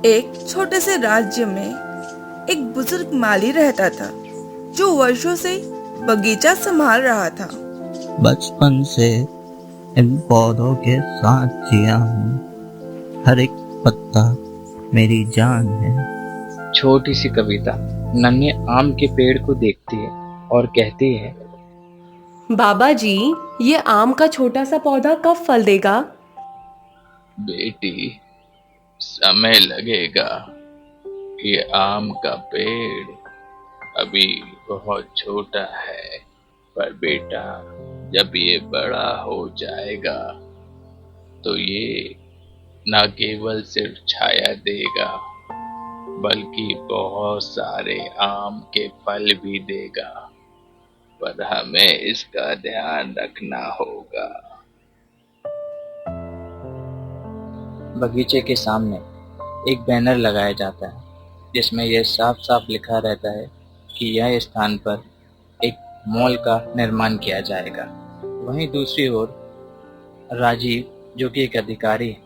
एक छोटे से राज्य में एक बुजुर्ग माली रहता था जो वर्षों से बगीचा संभाल रहा था। बचपन से इन पौधों के साथ जिया हूँ, हर एक पत्ता मेरी जान है। छोटी सी कविता नन्हे आम के पेड़ को देखती है और कहती है, बाबा जी, ये आम का छोटा सा पौधा कब फल देगा? बेटी, समय लगेगा। ये आम का पेड़ अभी बहुत छोटा है, पर बेटा जब ये बड़ा हो जाएगा तो ये न केवल सिर्फ छाया देगा बल्कि बहुत सारे आम के फल भी देगा, पर हमें इसका ध्यान रखना होगा। बगीचे के सामने एक बैनर लगाया जाता है जिसमें यह साफ साफ लिखा रहता है कि यह स्थान पर एक मॉल का निर्माण किया जाएगा। वहीं दूसरी ओर राजीव, जो कि एक अधिकारी है,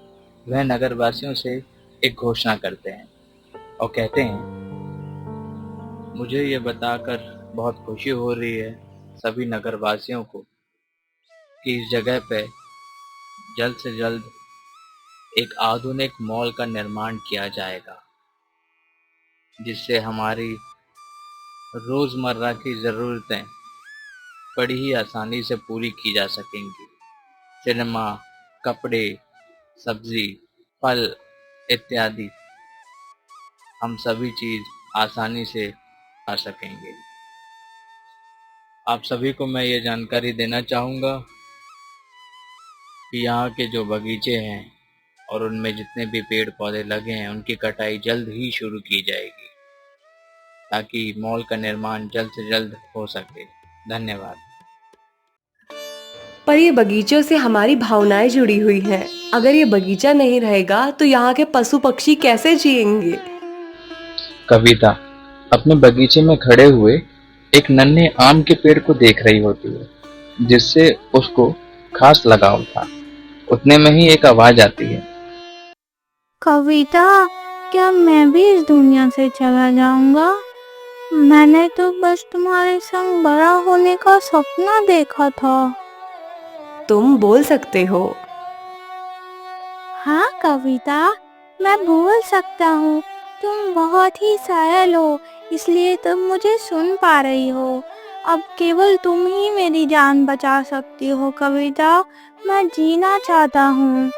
वह नगरवासियों से एक घोषणा करते हैं और कहते हैं, मुझे ये बताकर बहुत खुशी हो रही है सभी नगरवासियों को कि इस जगह पे जल्द से जल्द एक आधुनिक मॉल का निर्माण किया जाएगा, जिससे हमारी रोजमर्रा की ज़रूरतें बड़ी ही आसानी से पूरी की जा सकेंगी। सिनेमा, कपड़े, सब्जी, फल इत्यादि हम सभी चीज़ आसानी से पा सकेंगे। आप सभी को मैं ये जानकारी देना चाहूँगा कि यहाँ के जो बगीचे हैं और उनमें जितने भी पेड़ पौधे लगे हैं उनकी कटाई जल्द ही शुरू की जाएगी ताकि मॉल का निर्माण जल्द से जल्द हो सके। धन्यवाद। पर ये बगीचों से हमारी भावनाएं जुड़ी हुई हैं। अगर ये बगीचा नहीं रहेगा तो यहाँ के पशु पक्षी कैसे जिएंगे? कविता अपने बगीचे में खड़े हुए एक नन्हे आम के पेड़ को देख रही होती है जिससे उसको खास लगाव था। उतने में ही एक आवाज आती है, कविता, क्या मैं भी इस दुनिया से चला जाऊंगा? मैंने तो बस तुम्हारे संग बड़ा होने का सपना देखा था। तुम बोल सकते हो। हाँ कविता, मैं बोल सकता हूँ। तुम बहुत ही सायल हो, इसलिए तुम मुझे सुन पा रही हो। अब केवल तुम ही मेरी जान बचा सकती हो कविता। मैं जीना चाहता हूँ।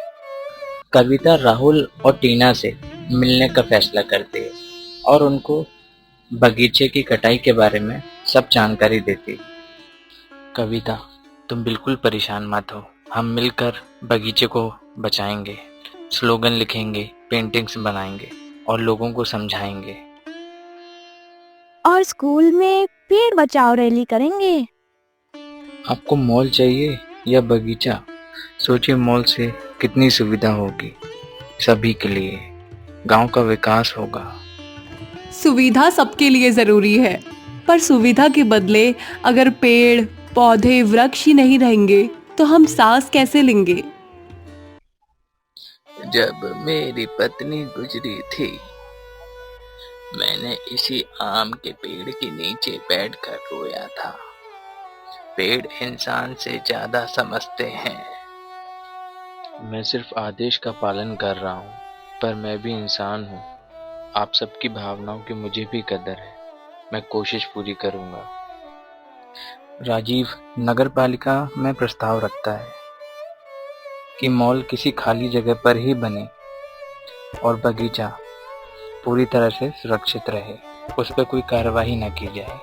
कविता राहुल और टीना से मिलने का फैसला करती है और उनको बगीचे की कटाई के बारे में सब जानकारी देती। कविता, तुम बिल्कुल परेशान मत हो, हम मिलकर बगीचे को बचाएंगे, स्लोगन लिखेंगे, पेंटिंग्स बनाएंगे और लोगों को समझाएंगे। और स्कूल में पेड़ बचाओ रैली करेंगे। आपको मॉल चाहिए या बगीचा? सोचिए मॉल से कितनी सुविधा होगी सभी के लिए, गांव का विकास होगा। सुविधा सबके लिए जरूरी है, पर सुविधा के बदले अगर पेड़ पौधे वृक्ष ही नहीं रहेंगे तो हम सांस कैसे लेंगे? जब मेरी पत्नी गुजरी थी, मैंने इसी आम के पेड़ के नीचे बैठकर रोया था। पेड़ इंसान से ज्यादा समझते हैं। मैं सिर्फ आदेश का पालन कर रहा हूँ, पर मैं भी इंसान हूँ। आप सबकी भावनाओं की मुझे भी कदर है। मैं कोशिश पूरी करूँगा। राजीव नगरपालिका में प्रस्ताव रखता है कि मॉल किसी खाली जगह पर ही बने और बगीचा पूरी तरह से सुरक्षित रहे, उस पर कोई कार्रवाई न की जाए।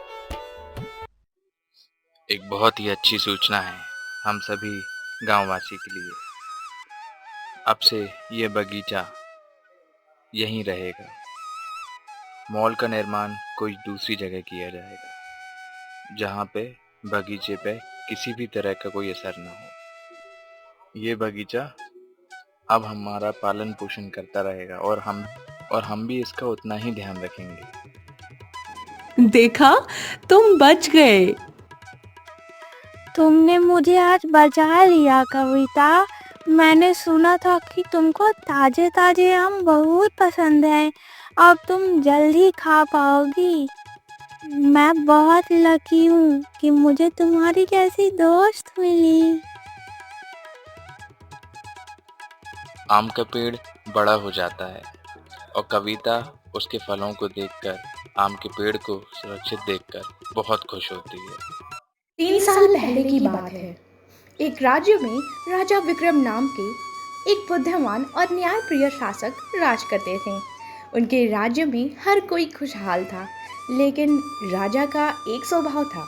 एक बहुत ही अच्छी सूचना है हम सभी गांववासी के लिए। अब से ये बगीचा यहीं रहेगा। मॉल का निर्माण कोई दूसरी जगह किया जाएगा जहाँ पे बगीचे पे किसी भी तरह का कोई असर न हो। ये बगीचा अब हमारा पालन पोषण करता रहेगा और हम भी इसका उतना ही ध्यान रखेंगे। देखा, तुम बच गए। तुमने मुझे आज बचा लिया कविता। मैंने सुना था कि तुमको ताजे ताजे आम बहुत पसंद है। अब तुम जल्दी खा पाओगी। मैं बहुत लकी हूँ कि मुझे तुम्हारी जैसी दोस्त मिली। आम का पेड़ बड़ा हो जाता है और कविता उसके फलों को देखकर, आम के पेड़ को सुरक्षित देखकर बहुत खुश होती है। 3 साल पहले की बात है। एक राज्य में राजा विक्रम नाम के एक बुद्धिमान और न्यायप्रिय शासक राज करते थे। उनके राज्य में हर कोई खुशहाल था, लेकिन राजा का एक स्वभाव था।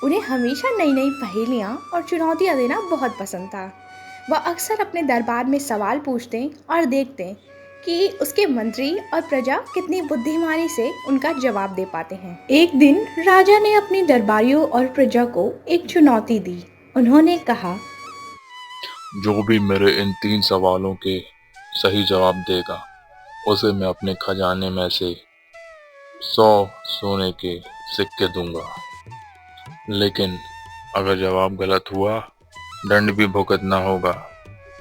उन्हें हमेशा नई नई पहेलियाँ और चुनौतियाँ देना बहुत पसंद था। वह अक्सर अपने दरबार में सवाल पूछते और देखते कि उसके मंत्री और प्रजा कितनी बुद्धिमानी से उनका जवाब दे पाते हैं। एक दिन राजा ने अपनी दरबारियों और प्रजा को एक चुनौती दी। उन्होंने कहा, जो भी मेरे इन 3 सवालों के सही जवाब देगा, उसे मैं अपने खजाने में से 100 सोने के सिक्के दूंगा। लेकिन अगर जवाब गलत हुआ, दंड भी भुगतना होगा।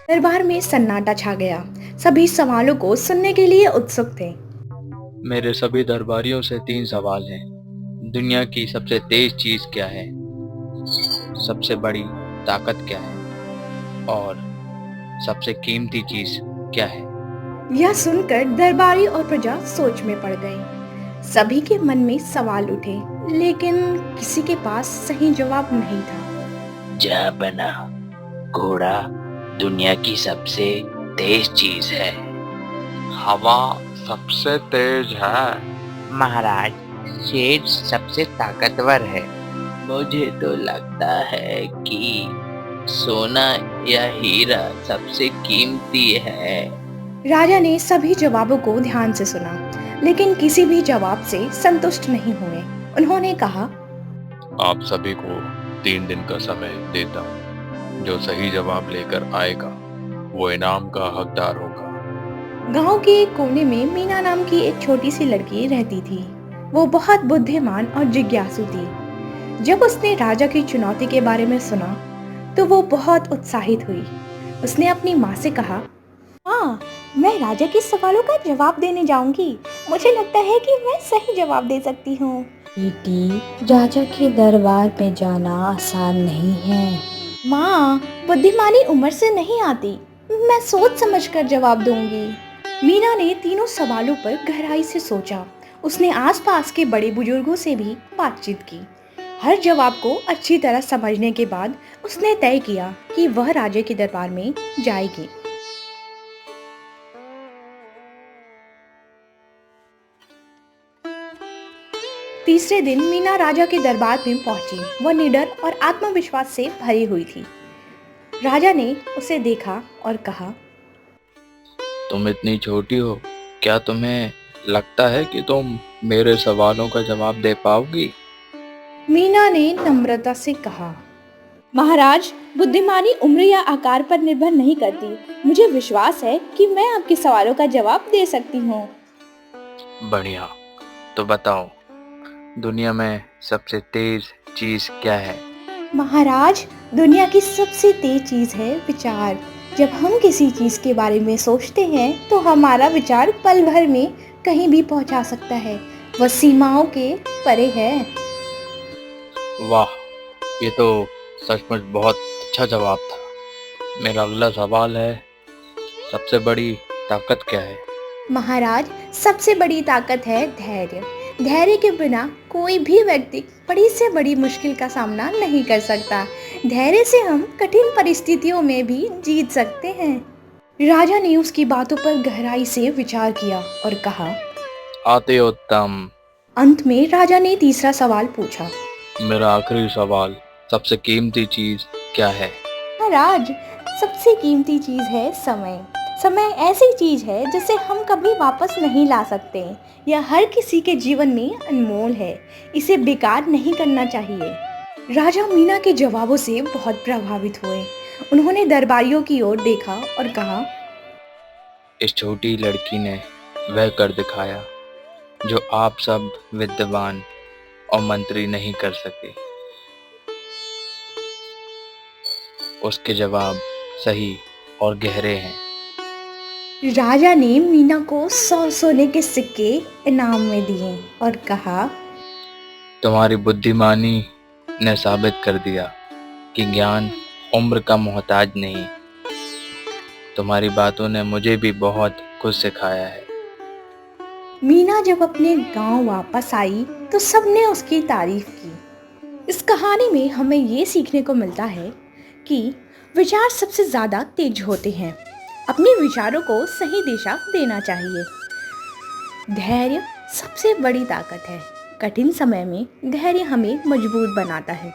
दरबार में सन्नाटा छा गया। सभी सवालों को सुनने के लिए उत्सुक थे। मेरे सभी दरबारियों से 3 सवाल हैं। दुनिया की सबसे तेज चीज क्या है? सबसे बड़ी ताकत क्या है? और सबसे कीमती चीज क्या है? यह सुनकर दरबारी और प्रजा सोच में पड़ गए। सभी के मन में सवाल उठे, लेकिन किसी के पास सही जवाब नहीं था। जा बना घोड़ा दुनिया की सबसे तेज चीज है। हवा सबसे तेज है। महाराज, शेर सबसे ताकतवर है। मुझे तो लगता है कि सोना या हीरा सबसे कीमती है। राजा ने सभी जवाबों को ध्यान से सुना, लेकिन किसी भी जवाब से संतुष्ट नहीं हुए। उन्होंने कहा, आप सभी को 3 दिन का समय देता हूँ। जो सही जवाब लेकर आएगा, वो इनाम का हकदार होगा। गांव के एक कोने में मीना नाम की एक छोटी सी लड़की रहती थी। वो बहुत बुद्धिमान और जिज्ञासु थी। जब उसने राजा की चुनौती के बारे में सुना, तो वो बहुत उत्साहित हुई। उसने अपनी माँ से कहा, माँ, मैं राजा के सवालों का जवाब देने जाऊंगी। मुझे लगता है कि मैं सही जवाब दे सकती हूँ। बेटी, राजा के दरबार में जाना आसान नहीं है। माँ, बुद्धिमानी उम्र से नहीं आती। मैं सोच समझकर जवाब दूंगी। मीना ने तीनों सवालों पर गहराई से सोचा। उसने आसपास के बड़े बुजुर्गों से भी बातचीत की। हर जवाब को अच्छी तरह समझने के बाद उसने तय किया कि वह राजा के दरबार में जाएगी। तीसरे दिन मीना राजा के दरबार में पहुंची। वह निडर और आत्मविश्वास से भरी हुई थी। राजा ने उसे देखा और कहा, तुम इतनी छोटी हो, क्या तुम्हें लगता है कि तुम मेरे सवालों का जवाब दे पाओगी? मीना ने नम्रता से कहा, महाराज, बुद्धिमानी उम्र या आकार पर निर्भर नहीं करती। मुझे विश्वास है कि मैं आपके सवालों का जवाब दे सकती हूँ। बढ़िया, तो बताओ, दुनिया में सबसे तेज चीज क्या है? महाराज, दुनिया की सबसे तेज चीज है विचार। जब हम किसी चीज के बारे में सोचते हैं, तो हमारा विचार पल भर में कहीं भी पहुंचा सकता है। वह सीमाओं के परे है। वाह, ये तो सचमुच बहुत अच्छा जवाब था। मेरा अगला सवाल है, सबसे बड़ी ताकत क्या है? महाराज, सबसे बड़ी ताकत है धैर्य। धैर्य के बिना कोई भी व्यक्ति बड़ी से बड़ी मुश्किल का सामना नहीं कर सकता। धैर्य से हम कठिन परिस्थितियों में भी जीत सकते हैं। राजा ने उसकी बातों पर गहराई से विचार किया और कहा, अति उत्तम। अंत में राजा ने तीसरा सवाल पूछा, मेरा आखिरी सवाल, सबसे कीमती चीज क्या है? महाराज, सबसे कीमती चीज है समय। समय ऐसी चीज है जिसे हम कभी वापस नहीं ला सकते। यह हर किसी के जीवन में अनमोल है। इसे बेकार नहीं करना चाहिए। राजा मीना के जवाबों से बहुत प्रभावित हुए। उन्होंने दरबारियों की ओर देखा और कहा, इस छोटी लड़की ने वह कर दिखाया जो आप सब विद्वान और मंत्री नहीं कर सके। उसके जवाब सही और गहरे हैं। राजा ने मीना को 100 सोने के सिक्के इनाम में दिए और कहा, तुम्हारी बुद्धिमानी ने साबित कर दिया कि ज्ञान उम्र का मोहताज नहीं। तुम्हारी बातों ने मुझे भी बहुत कुछ सिखाया है। मीना जब अपने गांव वापस आई तो सबने उसकी तारीफ की। इस कहानी में हमें ये सीखने को मिलता है कि विचार सबसे ज़्यादा तेज होते हैं। अपने विचारों को सही दिशा देना चाहिए। धैर्य सबसे बड़ी ताकत है। कठिन समय में धैर्य हमें मजबूत बनाता है।